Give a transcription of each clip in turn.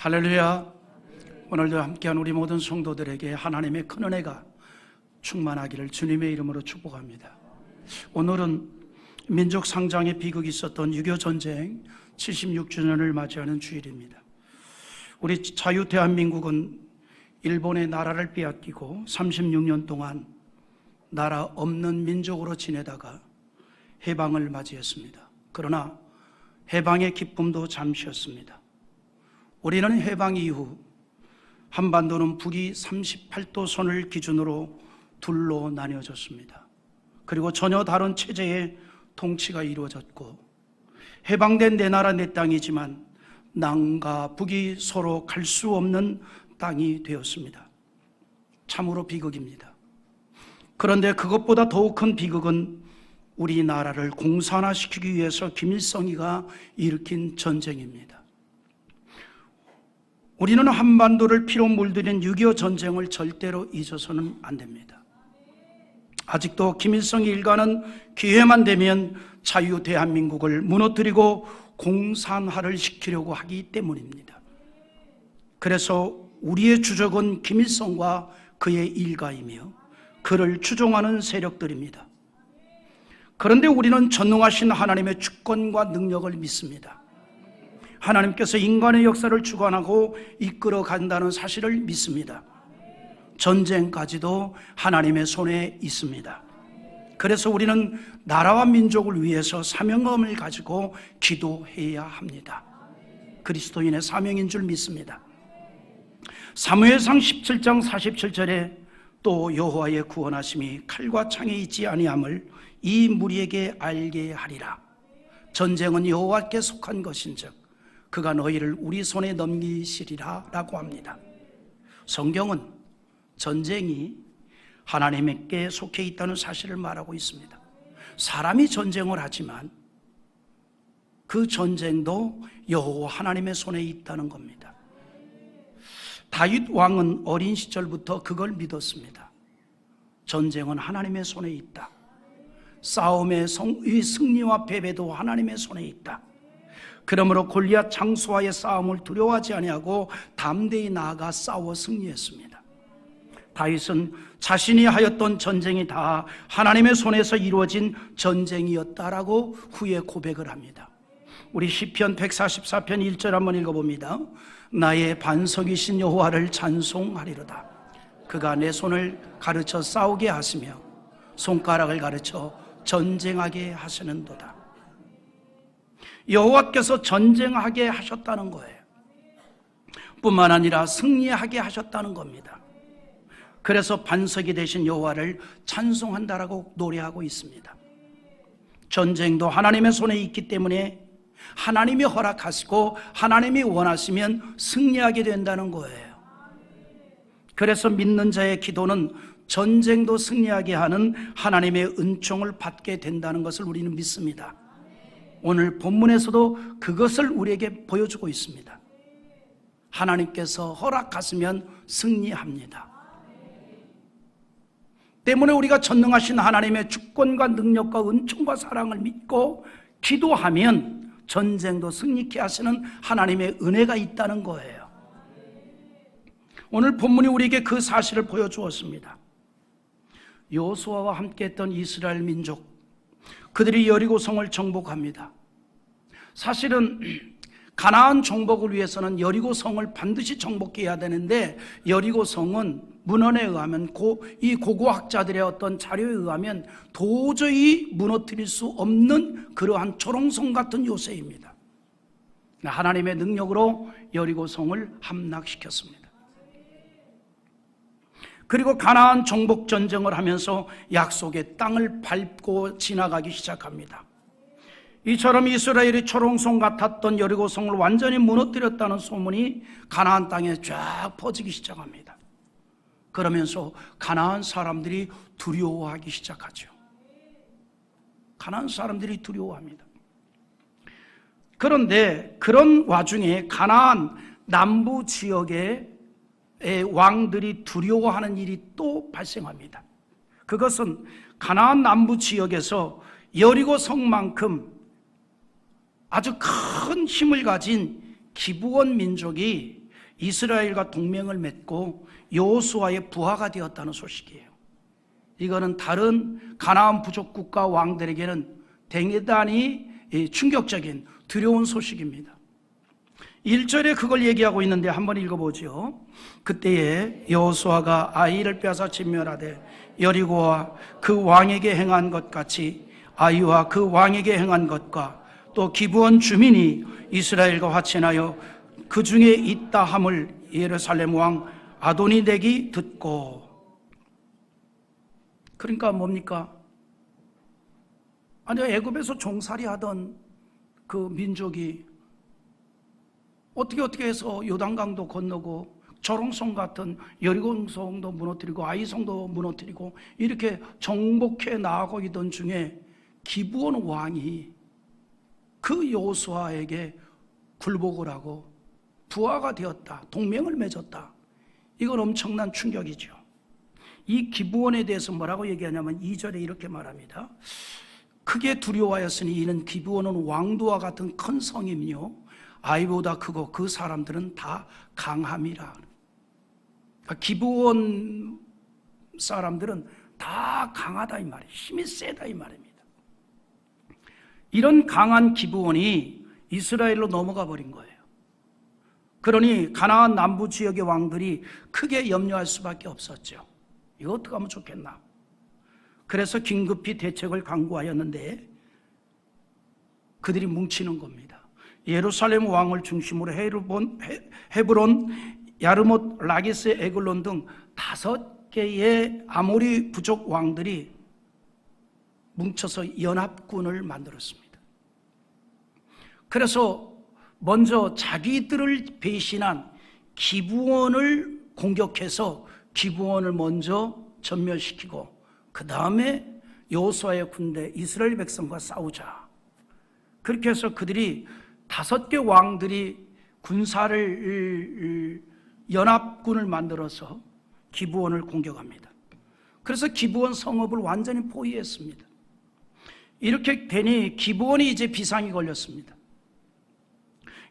할렐루야. 오늘도 함께한 우리 모든 성도들에게 하나님의 큰 은혜가 충만하기를 주님의 이름으로 축복합니다. 오늘은 민족 상장의 비극이 있었던 6.25 전쟁 76주년을 맞이하는 주일입니다. 우리 자유 대한민국은 일본의 나라를 빼앗기고 36년 동안 나라 없는 민족으로 지내다가 해방을 맞이했습니다. 그러나 해방의 기쁨도 잠시였습니다. 우리는 해방 이후 한반도는 북위 38도 선을 기준으로 둘로 나뉘어졌습니다. 그리고 전혀 다른 체제의 통치가 이루어졌고, 해방된 내 나라 내 땅이지만 남과 북이 서로 갈 수 없는 땅이 되었습니다. 참으로 비극입니다. 그런데 그것보다 더욱 큰 비극은 우리나라를 공산화시키기 위해서 김일성이가 일으킨 전쟁입니다. 우리는 한반도를 피로 물들인 6.25 전쟁을 절대로 잊어서는 안 됩니다. 아직도 김일성 일가는 기회만 되면 자유 대한민국을 무너뜨리고 공산화를 시키려고 하기 때문입니다. 그래서 우리의 주적은 김일성과 그의 일가이며 그를 추종하는 세력들입니다. 그런데 우리는 전능하신 하나님의 주권과 능력을 믿습니다. 하나님께서 인간의 역사를 주관하고 이끌어 간다는 사실을 믿습니다. 전쟁까지도 하나님의 손에 있습니다. 그래서 우리는 나라와 민족을 위해서 사명감을 가지고 기도해야 합니다. 그리스도인의 사명인 줄 믿습니다. 사무엘상 17장 47절에 또 여호와의 구원하심이 칼과 창에 있지 아니함을 이 무리에게 알게 하리라. 전쟁은 여호와께 속한 것인즉 그가 너희를 우리 손에 넘기시리라 라고 합니다. 성경은 전쟁이 하나님께 속해 있다는 사실을 말하고 있습니다. 사람이 전쟁을 하지만 그 전쟁도 여호와 하나님의 손에 있다는 겁니다. 다윗 왕은 어린 시절부터 그걸 믿었습니다. 전쟁은 하나님의 손에 있다. 싸움의 승리와 패배도 하나님의 손에 있다. 그러므로 골리앗 장수와의 싸움을 두려워하지 아니하고 담대히 나아가 싸워 승리했습니다. 다윗은 자신이 하였던 전쟁이 다 하나님의 손에서 이루어진 전쟁이었다라고 후에 고백을 합니다. 우리 시편 144편 1절 한번 읽어봅니다. 나의 반석이신 여호와를 찬송하리로다. 그가 내 손을 가르쳐 싸우게 하시며 손가락을 가르쳐 전쟁하게 하시는도다. 여호와께서 전쟁하게 하셨다는 거예요. 뿐만 아니라 승리하게 하셨다는 겁니다. 그래서 반석이 되신 여호와를 찬송한다라고 노래하고 있습니다. 전쟁도 하나님의 손에 있기 때문에 하나님이 허락하시고 하나님이 원하시면 승리하게 된다는 거예요. 그래서 믿는 자의 기도는 전쟁도 승리하게 하는 하나님의 은총을 받게 된다는 것을 우리는 믿습니다. 오늘 본문에서도 그것을 우리에게 보여주고 있습니다. 하나님께서 허락하시면 승리합니다. 때문에 우리가 전능하신 하나님의 주권과 능력과 은총과 사랑을 믿고 기도하면 전쟁도 승리케 하시는 하나님의 은혜가 있다는 거예요. 오늘 본문이 우리에게 그 사실을 보여주었습니다. 여호수아와 함께했던 이스라엘 민족, 그들이 여리고성을 정복합니다. 사실은 가나안 정복을 위해서는 여리고성을 반드시 정복해야 되는데, 여리고성은 문헌에 의하면 이 고고학자들의 어떤 자료에 의하면 도저히 무너뜨릴 수 없는 그러한 조롱성 같은 요새입니다. 하나님의 능력으로 여리고성을 함락시켰습니다. 그리고 가나안 정복 전쟁을 하면서 약속의 땅을 밟고 지나가기 시작합니다. 이처럼 이스라엘이 초롱성 같았던 여리고성을 완전히 무너뜨렸다는 소문이 가나안 땅에 쫙 퍼지기 시작합니다. 그러면서 가나안 사람들이 두려워하기 시작하죠. 가나안 사람들이 두려워합니다. 그런데 그런 와중에 가나안 남부 지역의 왕들이 두려워하는 일이 또 발생합니다. 그것은 가나안 남부 지역에서 여리고 성만큼 아주 큰 힘을 가진 기브온 민족이 이스라엘과 동맹을 맺고 여호수아의 부하가 되었다는 소식이에요. 이거는 다른 가나안 부족 국가 왕들에게는 대단히 충격적인 두려운 소식입니다. 1절에 그걸 얘기하고 있는데 한번 읽어보죠. 그때에 여호수아가 아이를 빼앗아 진멸하되 여리고와 그 왕에게 행한 것 같이 아이와 그 왕에게 행한 것과 또 기브온 주민이 이스라엘과 화친하여 그 중에 있다 함을 예루살렘 왕 아도니덱이 듣고. 그러니까 뭡니까? 아니, 애굽에서 종살이 하던 그 민족이 어떻게 해서 요단강도 건너고 저롱성 같은 여리고성도 무너뜨리고 아이성도 무너뜨리고 이렇게 정복해 나가고 있던 중에 기브온 왕이 그 여호수아에게 굴복을 하고 부하가 되었다, 동맹을 맺었다. 이건 엄청난 충격이죠. 이 기브온에 대해서 뭐라고 얘기하냐면 2절에 이렇게 말합니다. 크게 두려워하였으니 이는 기브온은 왕도와 같은 큰 성이며 아이보다 크고 그 사람들은 다 강함이라. 그러니까 기브온 사람들은 다 강하다 이 말이에요. 힘이 세다 이 말입니다. 이런 강한 기브온이 이스라엘로 넘어가 버린 거예요. 그러니 가나안 남부 지역의 왕들이 크게 염려할 수밖에 없었죠. 이거 어떻게 하면 좋겠나? 그래서 긴급히 대책을 강구하였는데 그들이 뭉치는 겁니다. 예루살렘 왕을 중심으로 헤브론, 야르못, 라기스, 에글론 등 5개의 아모리 부족 왕들이 뭉쳐서 연합군을 만들었습니다. 그래서 먼저 자기들을 배신한 기브온을 공격해서 기브온을 먼저 전멸시키고 그 다음에 여호수아의 군대 이스라엘 백성과 싸우자. 그렇게 해서 그들이 5개 왕들이 군사를 연합군을 만들어서 기브온을 공격합니다. 그래서 기브온 성읍을 완전히 포위했습니다. 이렇게 되니 기브온이 이제 비상이 걸렸습니다.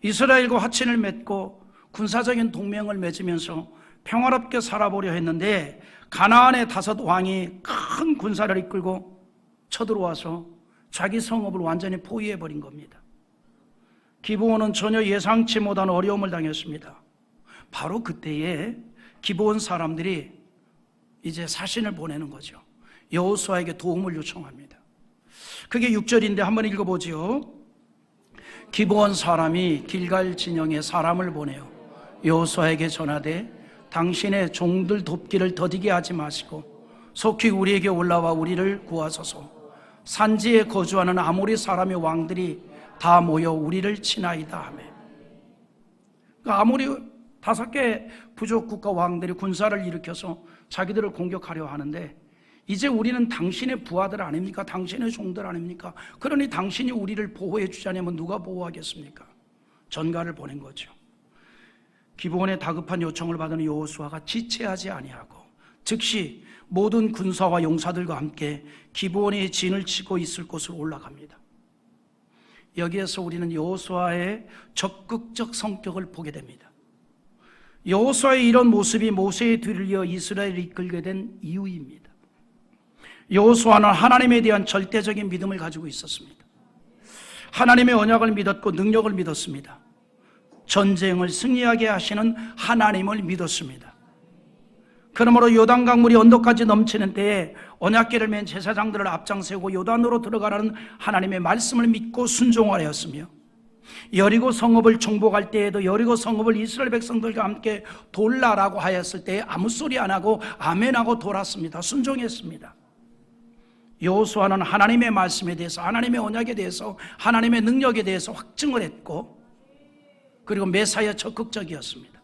이스라엘과 화친을 맺고 군사적인 동맹을 맺으면서 평화롭게 살아보려 했는데 가나안의 5 왕이 큰 군사를 이끌고 쳐들어와서 자기 성읍을 완전히 포위해버린 겁니다. 기브온은 전혀 예상치 못한 어려움을 당했습니다. 바로 그때에 기브온 사람들이 이제 사신을 보내는 거죠. 여호수아에게 도움을 요청합니다. 그게 6절인데 한번 읽어보죠. 기브온 사람이 길갈 진영에 사람을 보내어 여호수아에게 전하되 당신의 종들 돕기를 더디게 하지 마시고 속히 우리에게 올라와 우리를 구하소서. 산지에 거주하는 아모리 사람의 왕들이 다 모여 우리를 치나이다 하매. 그러니까 아모리 5개 부족 국가 왕들이 군사를 일으켜서 자기들을 공격하려 하는데 이제 우리는 당신의 부하들 아닙니까? 당신의 종들 아닙니까? 그러니 당신이 우리를 보호해 주자냐면 누가 보호하겠습니까? 전가를 보낸 거죠. 기브온의 다급한 요청을 받은 여호수아가 지체하지 아니하고 즉시 모든 군사와 용사들과 함께 기브온이 진을 치고 있을 곳으로 올라갑니다. 여기에서 우리는 여호수아의 적극적 성격을 보게 됩니다. 여호수아의 이런 모습이 모세의 뒤를 이어 이스라엘을 이끌게 된 이유입니다. 여호수아는 하나님에 대한 절대적인 믿음을 가지고 있었습니다. 하나님의 언약을 믿었고 능력을 믿었습니다. 전쟁을 승리하게 하시는 하나님을 믿었습니다. 그러므로 요단강물이 언덕까지 넘치는 때에 언약궤를 맨 제사장들을 앞장세우고 요단으로 들어가라는 하나님의 말씀을 믿고 순종하였으며 여리고 성읍을 정복할 때에도 여리고 성읍을 이스라엘 백성들과 함께 돌라라고 하였을 때에 아무 소리 안 하고 아멘하고 돌았습니다. 순종했습니다. 여호수아는 하나님의 말씀에 대해서 하나님의 언약에 대해서 하나님의 능력에 대해서 확증을 했고 그리고 매사에 적극적이었습니다.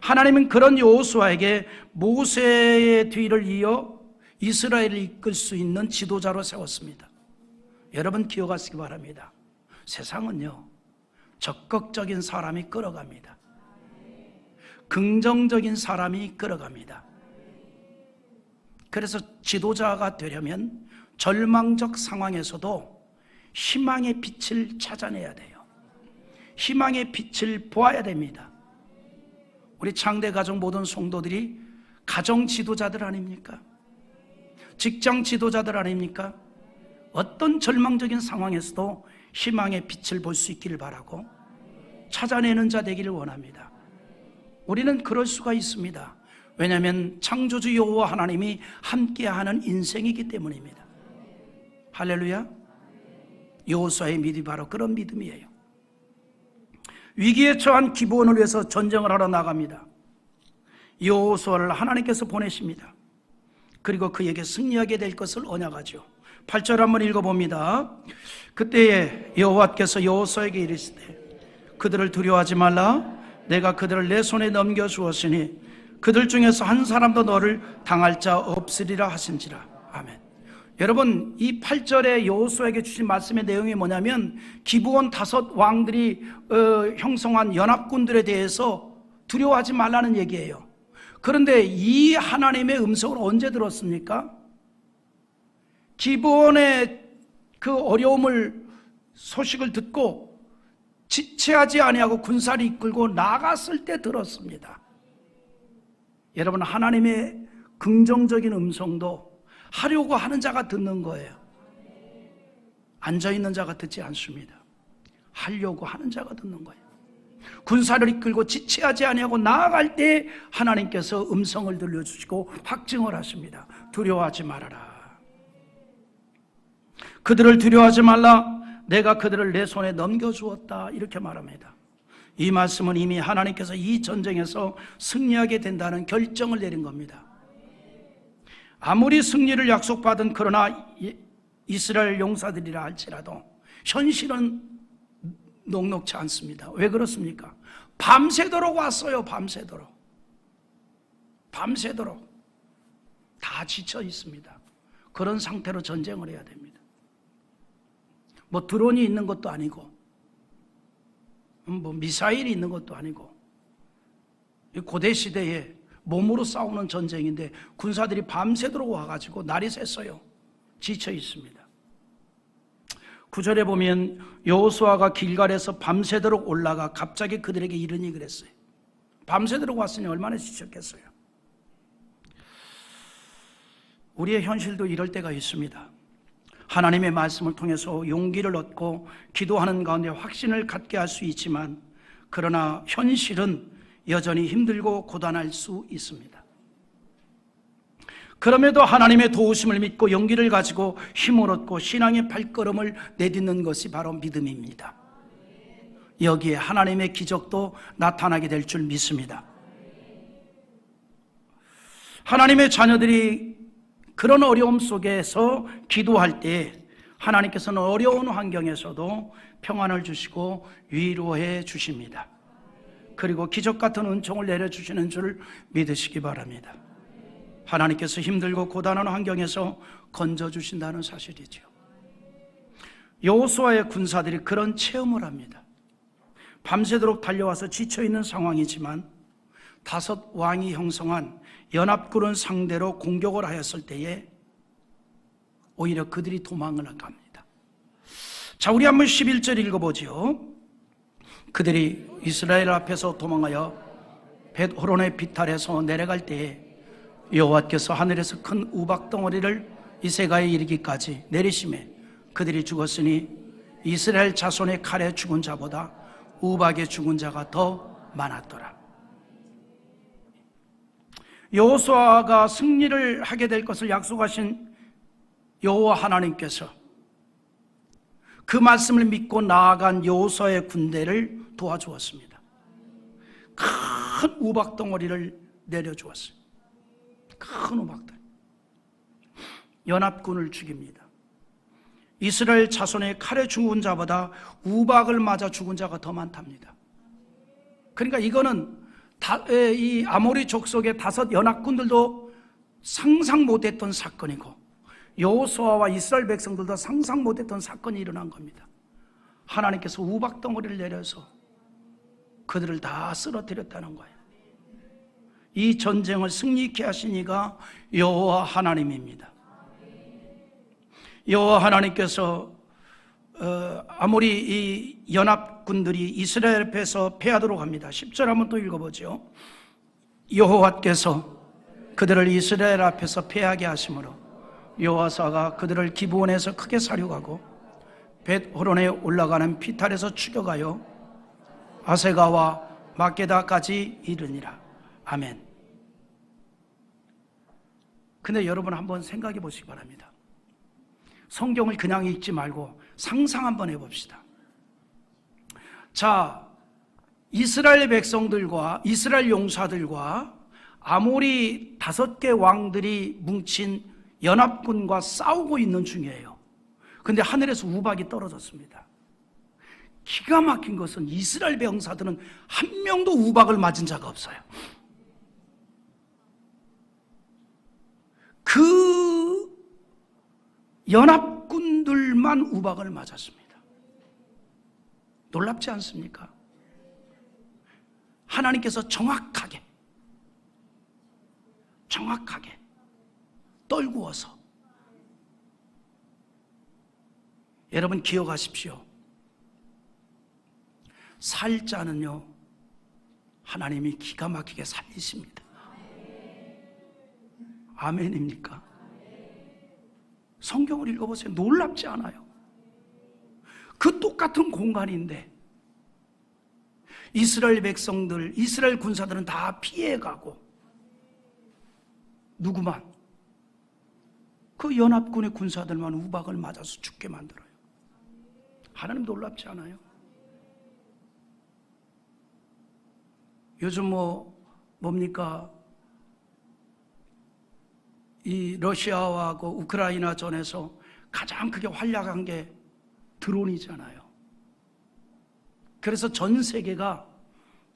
하나님은 그런 여호수아에게 모세의 뒤를 이어 이스라엘을 이끌 수 있는 지도자로 세웠습니다. 여러분 기억하시기 바랍니다. 세상은요 적극적인 사람이 끌어갑니다. 긍정적인 사람이 끌어갑니다. 그래서 지도자가 되려면 절망적 상황에서도 희망의 빛을 찾아내야 돼요. 희망의 빛을 보아야 됩니다. 우리 창대 가정 모든 성도들이 가정 지도자들 아닙니까? 직장 지도자들 아닙니까? 어떤 절망적인 상황에서도 희망의 빛을 볼 수 있기를 바라고 찾아내는 자 되기를 원합니다. 우리는 그럴 수가 있습니다. 왜냐하면 창조주 여호와 하나님이 함께하는 인생이기 때문입니다. 할렐루야. 여호수아의 믿음이 바로 그런 믿음이에요. 위기에 처한 기브온을 위해서 전쟁을 하러 나갑니다. 여호수아를 하나님께서 보내십니다. 그리고 그에게 승리하게 될 것을 언약하죠. 8절 한번 읽어봅니다. 그때에 여호와께서 여호수아에게 이르시되 그들을 두려워하지 말라. 내가 그들을 내 손에 넘겨주었으니 그들 중에서 한 사람도 너를 당할 자 없으리라 하신지라. 아멘. 여러분, 이 8절에 여호수아에게 주신 말씀의 내용이 뭐냐면 기브온 5 왕들이 형성한 연합군들에 대해서 두려워하지 말라는 얘기예요. 그런데 이 하나님의 음성을 언제 들었습니까? 기브온의 그 어려움을 소식을 듣고 지체하지 아니하고 군사를 이끌고 나갔을 때 들었습니다. 여러분, 하나님의 긍정적인 음성도 하려고 하는 자가 듣는 거예요. 앉아있는 자가 듣지 않습니다. 하려고 하는 자가 듣는 거예요. 군사를 이끌고 지체하지 아니하고 나아갈 때 하나님께서 음성을 들려주시고 확증을 하십니다. 두려워하지 말아라. 그들을 두려워하지 말라. 내가 그들을 내 손에 넘겨주었다. 이렇게 말합니다. 이 말씀은 이미 하나님께서 이 전쟁에서 승리하게 된다는 결정을 내린 겁니다. 아무리 승리를 약속받은 그러나 이스라엘 용사들이라 할지라도 현실은 녹록치 않습니다. 왜 그렇습니까? 밤새도록 왔어요. 밤새도록 다 지쳐 있습니다. 그런 상태로 전쟁을 해야 됩니다. 뭐 드론이 있는 것도 아니고 뭐 미사일이 있는 것도 아니고 고대 시대에 몸으로 싸우는 전쟁인데 군사들이 밤새도록 와가지고 날이 샜어요. 지쳐 있습니다. 9절에 보면 여호수아가 길갈에서 밤새도록 올라가 갑자기 그들에게 이르니 그랬어요. 밤새도록 왔으니 얼마나 지쳤겠어요. 우리의 현실도 이럴 때가 있습니다. 하나님의 말씀을 통해서 용기를 얻고 기도하는 가운데 확신을 갖게 할 수 있지만 그러나 현실은 여전히 힘들고 고단할 수 있습니다. 그럼에도 하나님의 도우심을 믿고 용기를 가지고 힘을 얻고 신앙의 발걸음을 내딛는 것이 바로 믿음입니다. 여기에 하나님의 기적도 나타나게 될 줄 믿습니다. 하나님의 자녀들이 그런 어려움 속에서 기도할 때 하나님께서는 어려운 환경에서도 평안을 주시고 위로해 주십니다. 그리고 기적 같은 은총을 내려주시는 줄 믿으시기 바랍니다. 하나님께서 힘들고 고단한 환경에서 건져주신다는 사실이죠. 여호수아의 군사들이 그런 체험을 합니다. 밤새도록 달려와서 지쳐있는 상황이지만 5 왕이 형성한 연합군을 상대로 공격을 하였을 때에 오히려 그들이 도망을 갑니다. 자, 우리 한번 11절 읽어보죠. 그들이 이스라엘 앞에서 도망하여 벳호론의 비탈에서 내려갈 때에 여호와께서 하늘에서 큰 우박 덩어리를 이세가에 이르기까지 내리심에 그들이 죽었으니 이스라엘 자손의 칼에 죽은 자보다 우박에 죽은 자가 더 많았더라. 여호수아가 승리를 하게 될 것을 약속하신 여호와 하나님께서 그 말씀을 믿고 나아간 여호수아의 군대를 도와주었습니다. 큰 우박 덩어리를 내려주었어요. 큰 우박들. 연합군을 죽입니다. 이스라엘 자손의 칼에 죽은 자보다 우박을 맞아 죽은 자가 더 많답니다. 그러니까 이거는 이 아모리 족속의 5 연합군들도 상상 못했던 사건이고 여호수아와 이스라엘 백성들도 상상 못했던 사건이 일어난 겁니다. 하나님께서 우박덩어리를 내려서 그들을 다 쓰러뜨렸다는 거예요. 이 전쟁을 승리케 하신 이가 여호와 하나님입니다. 여호와 하나님께서 아모리 이 연합군들이 이스라엘 앞에서 패하도록 합니다. 10절 한번 또 읽어보죠. 여호와께서 그들을 이스라엘 앞에서 패하게 하심으로 여호와사가 그들을 기브온에서 크게 사륙하고 벳호론에 올라가는 피탈에서 추격하여 아세가와 막게다까지 이르니라. 아멘. 근데 여러분 한번 생각해 보시기 바랍니다. 성경을 그냥 읽지 말고 상상 한번 해봅시다. 자, 이스라엘 백성들과 이스라엘 용사들과 아모리 5개 왕들이 뭉친 연합군과 싸우고 있는 중이에요. 근데 하늘에서 우박이 떨어졌습니다. 기가 막힌 것은 이스라엘 병사들은 한 명도 우박을 맞은 자가 없어요. 그 연합군들만 우박을 맞았습니다. 놀랍지 않습니까? 하나님께서 정확하게 떨구어서. 여러분 기억하십시오. 살자는요, 하나님이 기가 막히게 살리십니다. 아멘입니까? 성경을 읽어보세요. 놀랍지 않아요? 그 똑같은 공간인데 이스라엘 백성들, 이스라엘 군사들은 다 피해가고 누구만? 그 연합군의 군사들만 우박을 맞아서 죽게 만들어요. 하나님 놀랍지 않아요? 요즘 뭡니까? 이 러시아와 그 우크라이나 전에서 가장 크게 활약한 게 드론이잖아요. 그래서 전 세계가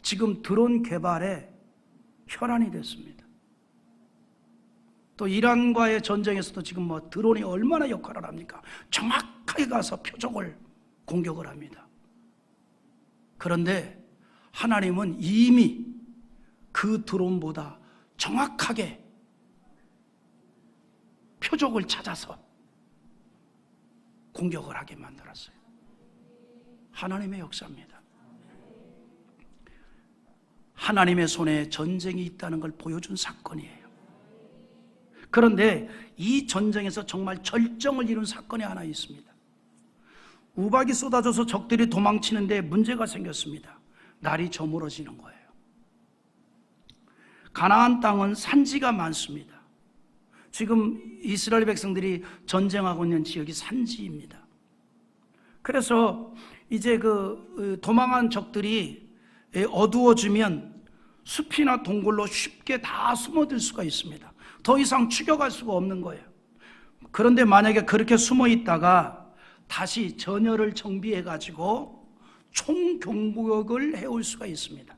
지금 드론 개발에 혈안이 됐습니다. 또 이란과의 전쟁에서도 지금 드론이 얼마나 역할을 합니까? 정확하게 가서 표적을 공격을 합니다. 그런데 하나님은 이미 그 드론보다 정확하게 표적을 찾아서 공격을 하게 만들었어요. 하나님의 역사입니다. 하나님의 손에 전쟁이 있다는 걸 보여준 사건이에요. 그런데 이 전쟁에서 정말 절정을 이룬 사건이 하나 있습니다. 우박이 쏟아져서 적들이 도망치는데 문제가 생겼습니다. 날이 저물어지는 거예요. 가나안 땅은 산지가 많습니다. 지금 이스라엘 백성들이 전쟁하고 있는 지역이 산지입니다. 그래서 이제 그 도망한 적들이 어두워지면 숲이나 동굴로 쉽게 다 숨어들 수가 있습니다. 더 이상 추격할 수가 없는 거예요. 그런데 만약에 그렇게 숨어 있다가 다시 전열을 정비해 가지고 총경보격을 해올 수가 있습니다.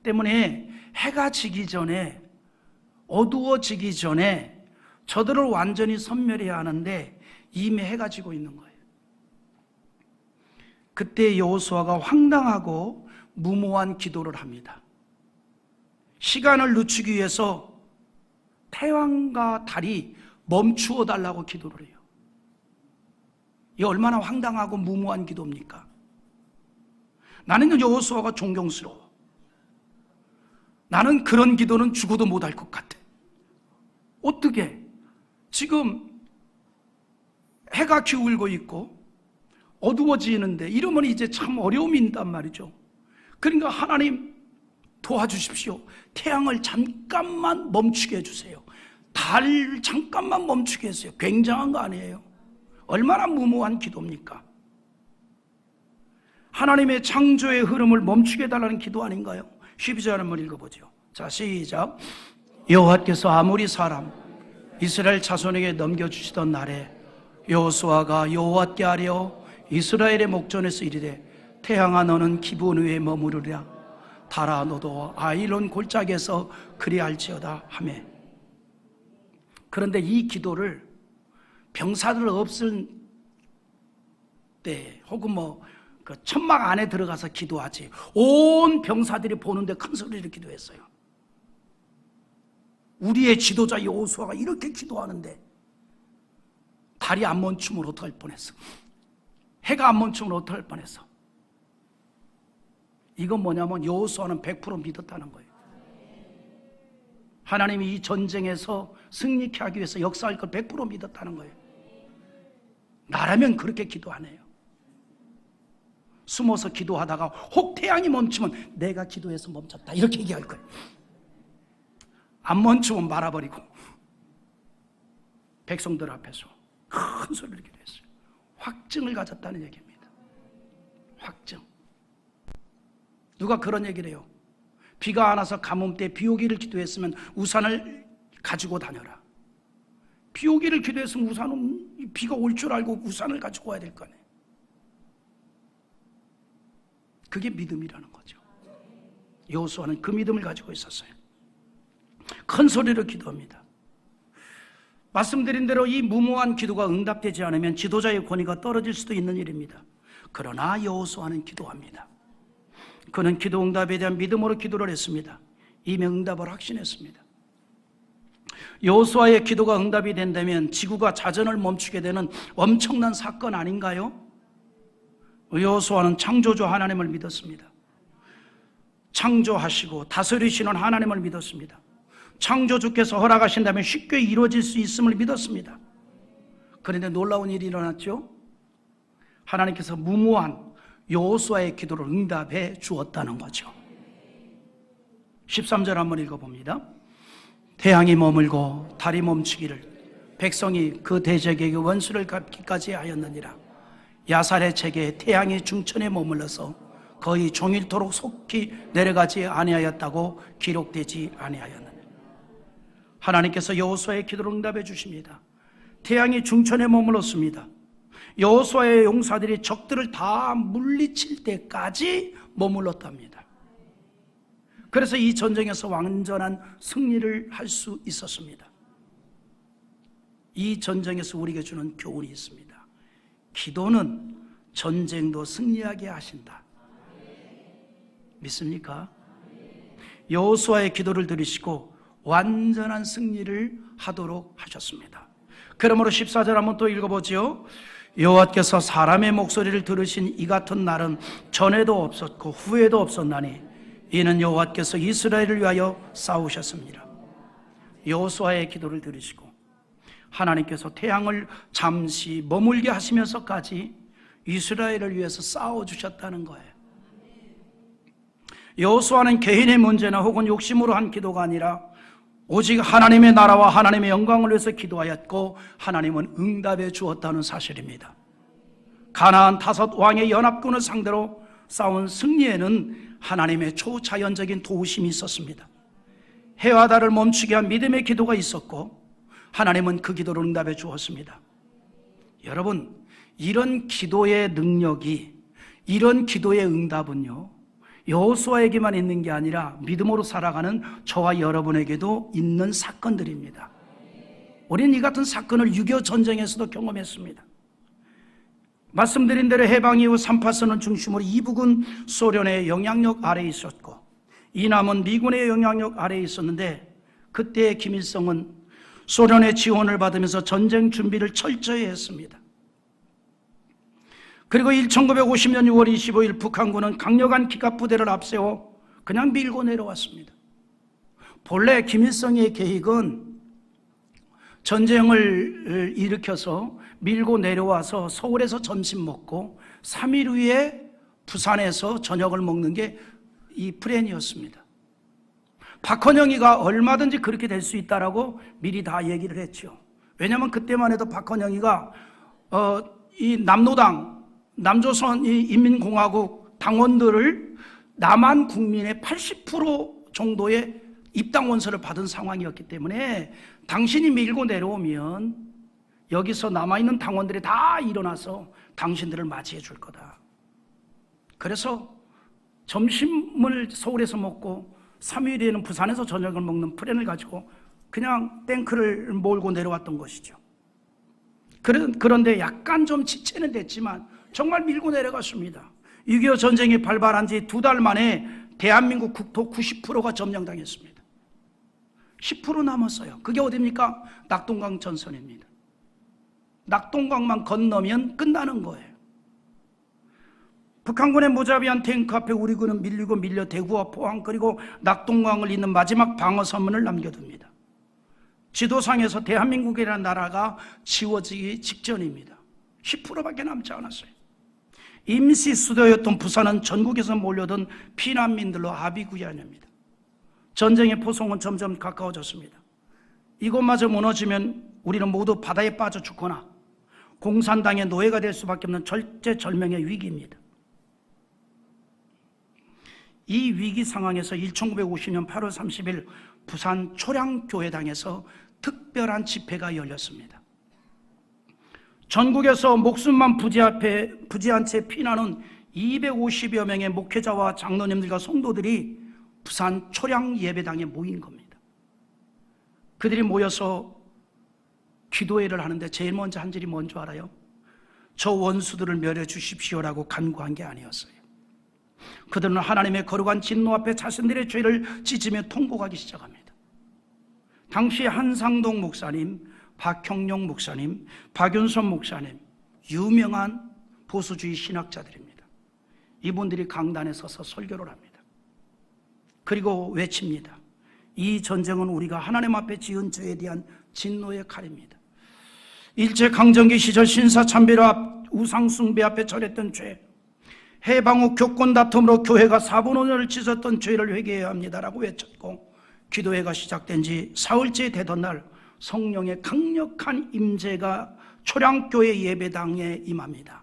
때문에 해가 지기 전에, 어두워지기 전에 저들을 완전히 섬멸해야 하는데 이미 해가 지고 있는 거예요. 그때 여호수아가 황당하고 무모한 기도를 합니다. 시간을 늦추기 위해서 태양과 달이 멈추어 달라고 기도를 해요. 이 얼마나 황당하고 무모한 기도입니까? 나는 여호수아가 존경스러워. 나는 그런 기도는 죽어도 못할 것 같아. 어떻게? 지금 해가 기울고 있고 어두워지는데 이러면 이제 참 어려움이 있단 말이죠. 그러니까 하나님 도와주십시오. 태양을 잠깐만 멈추게 해주세요. 달을 잠깐만 멈추게 해주세요. 굉장한 거 아니에요? 얼마나 무모한 기도입니까? 하나님의 창조의 흐름을 멈추게 해달라는 기도 아닌가요? 12절 한번 읽어보죠. 자, 시작. 여호와께서 아모리 사람 이스라엘 자손에게 넘겨주시던 날에 여호수아가 여호와께 아뢰어 이스라엘의 목전에서 이르되 태양아 너는 기브온 위에 머무르랴 달아 너도 아일론 골짜기에서 그리할지어다 하매. 그런데 이 기도를 병사들 없을 때 혹은 그 천막 안에 들어가서 기도하지 온 병사들이 보는데 큰 소리를 기도했어요. 우리의 지도자 여호수아가 이렇게 기도하는데 달이 안 멈추면 어떡할 뻔했어. 해가 안 멈추면 어떡할 뻔했어. 이건 뭐냐면 여호수아는 100% 믿었다는 거예요. 하나님이 이 전쟁에서 승리케 하기 위해서 역사할 걸 100% 믿었다는 거예요. 나라면 그렇게 기도 안 해요. 숨어서 기도하다가 혹 태양이 멈추면 내가 기도해서 멈췄다 이렇게 얘기할 거예요. 안 멈추면 말아버리고 백성들 앞에서 큰 소리를 기도했어요. 확증을 가졌다는 얘기입니다. 확증. 누가 그런 얘기를 해요. 비가 안 와서 가뭄 때 비 오기를 기도했으면 우산을 가지고 다녀라. 비 오기를 기도했으면 우산은 비가 올 줄 알고 우산을 가지고 와야 될 거 아니에요. 그게 믿음이라는 거죠. 여호수아는 그 믿음을 가지고 있었어요. 큰 소리로 기도합니다. 말씀드린 대로 이 무모한 기도가 응답되지 않으면 지도자의 권위가 떨어질 수도 있는 일입니다. 그러나 여호수아는 기도합니다. 그는 기도 응답에 대한 믿음으로 기도를 했습니다. 이미 응답을 확신했습니다. 여호수아의 기도가 응답이 된다면 지구가 자전을 멈추게 되는 엄청난 사건 아닌가요? 여호수아는 창조주 하나님을 믿었습니다. 창조하시고 다스리시는 하나님을 믿었습니다. 창조주께서 허락하신다면 쉽게 이루어질 수 있음을 믿었습니다. 그런데 놀라운 일이 일어났죠. 하나님께서 무모한 여호수아의 기도를 응답해 주었다는 거죠. 13절 한번 읽어봅니다. 태양이 머물고 달이 멈추기를 백성이 그 대적에게 원수를 갚기까지 하였느니라. 야살의 책에 태양이 중천에 머물러서 거의 종일토록 속히 내려가지 아니하였다고 기록되지 아니하였느니라. 하나님께서 여호수아의 기도를 응답해 주십니다. 태양이 중천에 머물렀습니다. 여호수아의 용사들이 적들을 다 물리칠 때까지 머물렀답니다. 그래서 이 전쟁에서 완전한 승리를 할 수 있었습니다. 이 전쟁에서 우리에게 주는 교훈이 있습니다. 기도는 전쟁도 승리하게 하신다. 믿습니까? 여호수아의 기도를 들으시고 완전한 승리를 하도록 하셨습니다. 그러므로 14절 한번 또 읽어보죠. 여호와께서 사람의 목소리를 들으신 이 같은 날은 전에도 없었고 후에도 없었나니 이는 여호와께서 이스라엘을 위하여 싸우셨습니다. 여호수아의 기도를 들으시고 하나님께서 태양을 잠시 머물게 하시면서까지 이스라엘을 위해서 싸워주셨다는 거예요. 여호수아는 개인의 문제나 혹은 욕심으로 한 기도가 아니라 오직 하나님의 나라와 하나님의 영광을 위해서 기도하였고 하나님은 응답해 주었다는 사실입니다. 가나안 5 왕의 연합군을 상대로 싸운 승리에는 하나님의 초자연적인 도우심이 있었습니다. 해와 달을 멈추게 한 믿음의 기도가 있었고 하나님은 그 기도를 응답해 주었습니다. 여러분, 이런 기도의 능력이, 이런 기도의 응답은요, 여호수아에게만 있는 게 아니라 믿음으로 살아가는 저와 여러분에게도 있는 사건들입니다. 우리는 이 같은 사건을 6.25 전쟁에서도 경험했습니다. 말씀드린 대로 해방 이후 3파선을 중심으로 이북은 소련의 영향력 아래에 있었고 이남은 미군의 영향력 아래에 있었는데 그때 김일성은 소련의 지원을 받으면서 전쟁 준비를 철저히 했습니다. 그리고 1950년 6월 25일 북한군은 강력한 기갑부대를 앞세워 그냥 밀고 내려왔습니다. 본래 김일성의 계획은 전쟁을 일으켜서 밀고 내려와서 서울에서 점심 먹고 3일 후에 부산에서 저녁을 먹는 게 이 플랜이었습니다. 박헌영이가 얼마든지 그렇게 될 수 있다라고 미리 다 얘기를 했죠. 왜냐하면 그때만 해도 박헌영이가 이 남노당, 남조선 인민공화국 당원들을 남한 국민의 80% 정도의 입당 원서를 받은 상황이었기 때문에 당신이 밀고 내려오면 여기서 남아있는 당원들이 다 일어나서 당신들을 맞이해 줄 거다. 그래서 점심을 서울에서 먹고 3일에는 부산에서 저녁을 먹는 플랜을 가지고 그냥 탱크를 몰고 내려왔던 것이죠. 그런데 약간 좀 지체는 됐지만 정말 밀고 내려갔습니다. 6.25 전쟁이 발발한 지 2달 만에 대한민국 국토 90%가 점령당했습니다. 10% 남았어요. 그게 어디입니까? 낙동강 전선입니다. 낙동강만 건너면 끝나는 거예요. 북한군의 무자비한 탱크 앞에 우리 군은 밀리고 밀려 대구와 포항 그리고 낙동강을 잇는 마지막 방어 선문을 남겨둡니다. 지도상에서 대한민국이라는 나라가 지워지기 직전입니다. 10%밖에 남지 않았어요. 임시 수도였던 부산은 전국에서 몰려든 피난민들로 아비구현입니다. 전쟁의 포성은 점점 가까워졌습니다. 이곳마저 무너지면 우리는 모두 바다에 빠져 죽거나 공산당의 노예가 될 수밖에 없는 절제절명의 위기입니다. 이 위기 상황에서 1950년 8월 30일 부산 초량교회당에서 특별한 집회가 열렸습니다. 전국에서 목숨만 부지한 채 피나는 250여 명의 목회자와 장로님들과 성도들이 부산 초량 예배당에 모인 겁니다. 그들이 모여서 기도회를 하는데 제일 먼저 한 일이 뭔지 알아요? 저 원수들을 멸해 주십시오라고 간구한 게 아니었어요. 그들은 하나님의 거룩한 진노 앞에 자신들의 죄를 찢으며 통곡하기 시작합니다. 당시 한상동 목사님, 박형룡 목사님, 박윤선 목사님, 유명한 보수주의 신학자들입니다. 이분들이 강단에 서서 설교를 합니다. 그리고 외칩니다. 이 전쟁은 우리가 하나님 앞에 지은 죄에 대한 진노의 칼입니다. 일제강점기 시절 신사참배와 우상숭배 앞에 절했던 죄, 해방 후 교권 다툼으로 교회가 4분 5년을 찢었던 죄를 회개해야 합니다라고 외쳤고, 기도회가 시작된 지 사흘째 되던 날 성령의 강력한 임재가 초량교회 예배당에 임합니다.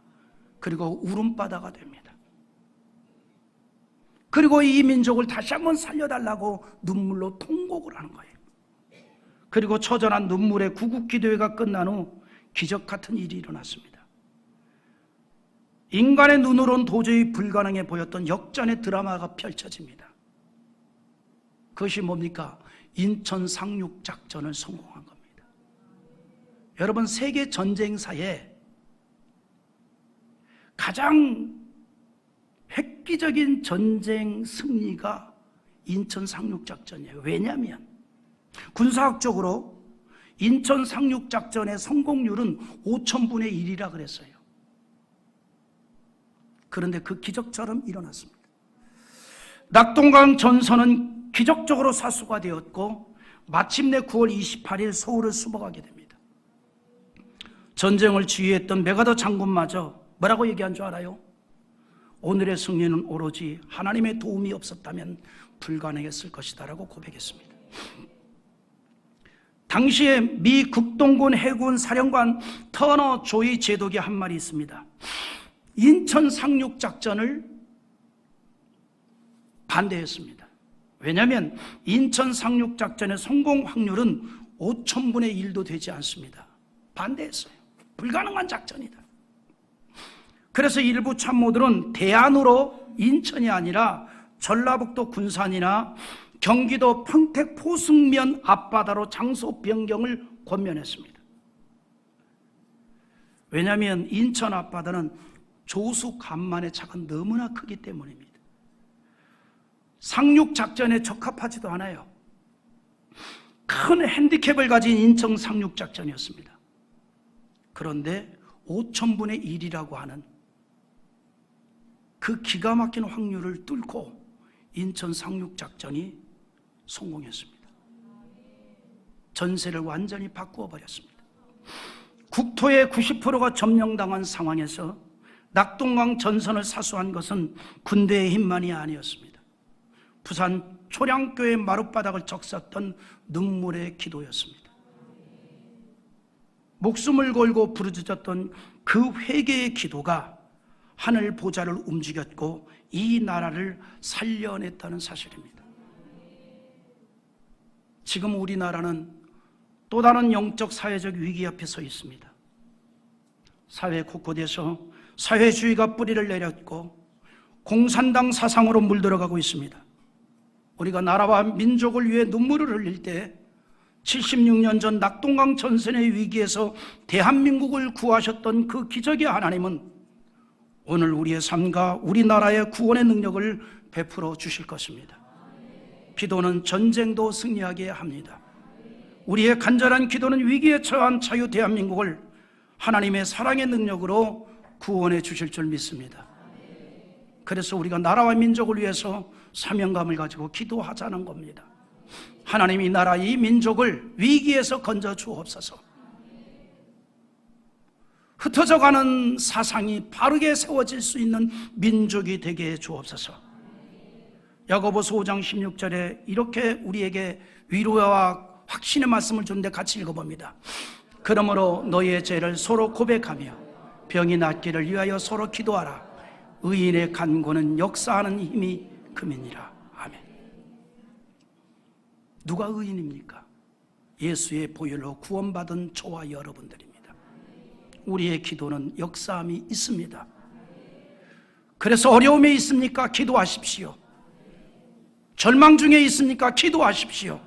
그리고 울음바다가 됩니다. 그리고 이 민족을 다시 한번 살려달라고 눈물로 통곡을 하는 거예요. 그리고 처절한 눈물의 구국기도회가 끝난 후 기적 같은 일이 일어났습니다. 인간의 눈으로는 도저히 불가능해 보였던 역전의 드라마가 펼쳐집니다. 그것이 뭡니까? 인천 상륙작전을 성공한 겁니다. 여러분, 세계 전쟁사에 가장 획기적인 전쟁 승리가 인천 상륙작전이에요. 왜냐하면 군사학적으로 인천 상륙작전의 성공률은 5,000분의 1이라 그랬어요. 그런데 그 기적처럼 일어났습니다. 낙동강 전선은 기적적으로 사수가 되었고 마침내 9월 28일 서울을 수복하게 됩니다. 전쟁을 지휘했던 메가더 장군마저 뭐라고 얘기한 줄 알아요? 오늘의 승리는 오로지 하나님의 도움이 없었다면 불가능했을 것이다 라고 고백했습니다. 당시에 미 국동군 해군 사령관 터너 조이 제독이 한 말이 있습니다. 인천 상륙작전을 반대했습니다. 왜냐하면 인천 상륙작전의 성공 확률은 5,000분의 1도 되지 않습니다. 반대했어요. 불가능한 작전이다. 그래서 일부 참모들은 대안으로 인천이 아니라 전라북도 군산이나 경기도 평택 포승면 앞바다로 장소 변경을 권면했습니다. 왜냐하면 인천 앞바다는 조수 간만의 차가 너무나 크기 때문입니다. 상륙작전에 적합하지도 않아요. 큰 핸디캡을 가진 인천 상륙작전이었습니다. 그런데 5,000분의 1이라고 하는 그 기가 막힌 확률을 뚫고 인천 상륙작전이 성공했습니다. 전세를 완전히 바꾸어 버렸습니다. 국토의 90%가 점령당한 상황에서 낙동강 전선을 사수한 것은 군대의 힘만이 아니었습니다. 부산 초량교회 마룻바닥을 적셨던 눈물의 기도였습니다. 목숨을 걸고 부르짖었던 그 회개의 기도가 하늘 보좌를 움직였고 이 나라를 살려냈다는 사실입니다. 지금 우리나라는 또 다른 영적 사회적 위기 앞에 서 있습니다. 사회 곳곳에서 사회주의가 뿌리를 내렸고 공산당 사상으로 물들어가고 있습니다. 우리가 나라와 민족을 위해 눈물을 흘릴 때 76년 전 낙동강 전선의 위기에서 대한민국을 구하셨던 그 기적의 하나님은 오늘 우리의 삶과 우리나라의 구원의 능력을 베풀어 주실 것입니다. 기도는 전쟁도 승리하게 합니다. 우리의 간절한 기도는 위기에 처한 자유 대한민국을 하나님의 사랑의 능력으로 구원해 주실 줄 믿습니다. 그래서 우리가 나라와 민족을 위해서 사명감을 가지고 기도하자는 겁니다. 하나님이 이 나라, 이 민족을 위기에서 건져 주옵소서. 흩어져가는 사상이 바르게 세워질 수 있는 민족이 되게 해 주옵소서. 야고보서 5장 16절에 이렇게 우리에게 위로와 확신의 말씀을 주는데 같이 읽어봅니다. 그러므로 너희의 죄를 서로 고백하며 병이 낫기를 위하여 서로 기도하라. 의인의 간구는 역사하는 힘이 금이니라. 아멘. 누가 의인입니까? 예수의 보혈로 구원받은 저와 여러분들입니다. 우리의 기도는 역사함이 있습니다. 그래서 어려움에 있습니까? 기도하십시오. 절망 중에 있습니까? 기도하십시오.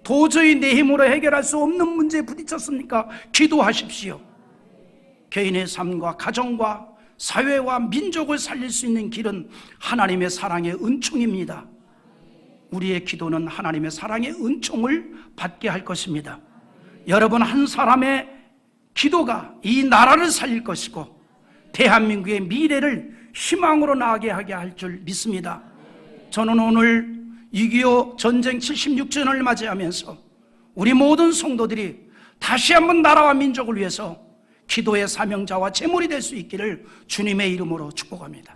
도저히 내 힘으로 해결할 수 없는 문제에 부딪혔습니까? 기도하십시오. 개인의 삶과 가정과 사회와 민족을 살릴 수 있는 길은 하나님의 사랑의 은총입니다. 우리의 기도는 하나님의 사랑의 은총을 받게 할 것입니다. 여러분 한 사람의 기도가 이 나라를 살릴 것이고 대한민국의 미래를 희망으로 나아가게 하게 할 줄 믿습니다. 저는 오늘 6.25 전쟁 76주년을 맞이하면서 우리 모든 성도들이 다시 한번 나라와 민족을 위해서 기도의 사명자와 제물이 될 수 있기를 주님의 이름으로 축복합니다.